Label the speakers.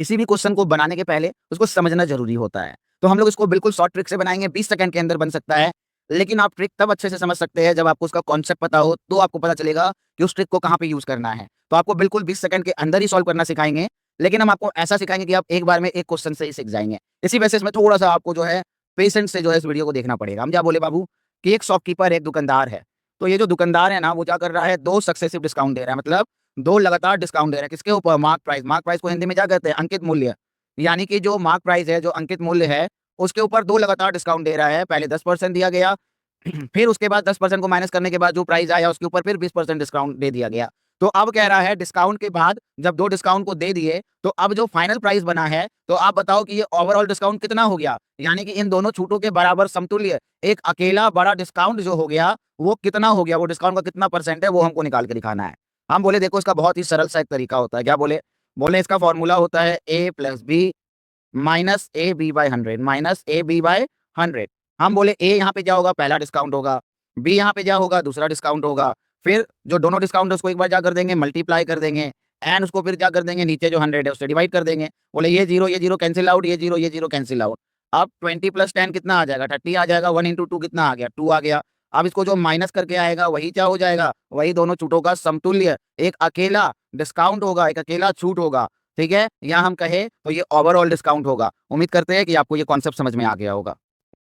Speaker 1: किसी भी क्वेश्चन को बनाने के पहले उसको समझना ज़रूरी होता है। तो हम लोग इसको बिल्कुल शॉर्ट ट्रिक से बनाएँगे, 20 सेकंड के अंदर बन सकता है। लेकिन आप ट्रिक तब अच्छे से समझ सकते हैं जब आपको उसका कॉन्सेप्ट पता हो, तो आपको पता चलेगा कि उस ट्रिक को कहाँ पे यूज़ करना है। तो आपको बिल्कुल 20 सेकंड के अंदर ही सॉल्व करना सिखाएँगे, लेकिन हम आपको ऐसा सिखाएँगे कि आप एक बार में एक क्वेश्चन से ही सीख जाएँगे। इसी वजह से इसमें थोड़ा-सा आपको जो है पेशेंस से जो है इस वीडियो को देखना पड़ेगा। हम क्या बोले बाबू कि एक शॉपकीपर, एक दुकानदार है। तो ये जो दुकानदार है ना, वो क्या कर रहा है, 2 सक्सेसिव डिस्काउंट दे रहा है, मतलब 2 लगातार डिस्काउंट दे रहा है। किसके ऊपर? Mark price. मार्क प्राइस को हिंदी में क्या कहते हैं? अंकित मूल्य। यानी कि जो मार्क प्राइस है, जो अंकित मूल्य है, उसके ऊपर 2 लगातार डिस्काउंट दे रहा है। पहले 10% दिया गया, फिर उसके बाद 10% को माइनस करने के बाद जो प्राइस आया उसके ऊपर फिर 20% डिस्काउंट दे दिया गया। तो अब कह रहा है डिस्काउंट के बाद जब 2 डिस्काउंट को दे दिए, तो अब जो फाइनल प्राइस बना है, तो आप बताओ कि ये ओवरऑल डिस्काउंट कितना हो गया? यानी कि इन दोनों छूटों के बराबर समतुल्य एक अकेला बड़ा डिस्काउंट जो हो गया, वो कितना हो गया? वो डिस्काउंट का कितना परसेंट है, वो हमको निकाल के दिखाना है। हम बोले देखो इसका बहुत ही सरल सा एक तरीका होता है। क्या बोले? बोले इसका फॉर्मूला होता है A plus B minus A B by 100 minus A B by 100। हम बोले ए यहाँ पे क्या होगा? पहला डिस्काउंट होगा। बी यहाँ पे क्या होगा? दूसरा डिस्काउंट होगा। फिर जो दोनों डिस्काउंट है उसको एक बार क्या कर देंगे? मल्टीप्लाई कर देंगे एंड उसको फिर क्या कर देंगे? नीचे जो 100 है उससे डिवाइड कर देंगे। बोले ये 0 कैंसिल आउट, ये 0 कैंसिल आउट। अब 20 प्लस 10 कितना आ जाएगा? 30 आ जाएगा। 1 इंटू 2 कितना आ गया? 2 आ गया। अब इसको जो माइनस करके आएगा वही क्या हो जाएगा? वही दोनों छूटों का समतुल्य एक अकेला डिस्काउंट होगा, एक अकेला छूट होगा। ठीक है? या हम कहें तो ये ओवरऑल डिस्काउंट होगा। उम्मीद करते हैं कि आपको ये कॉन्सेप्ट समझ में आ गया होगा।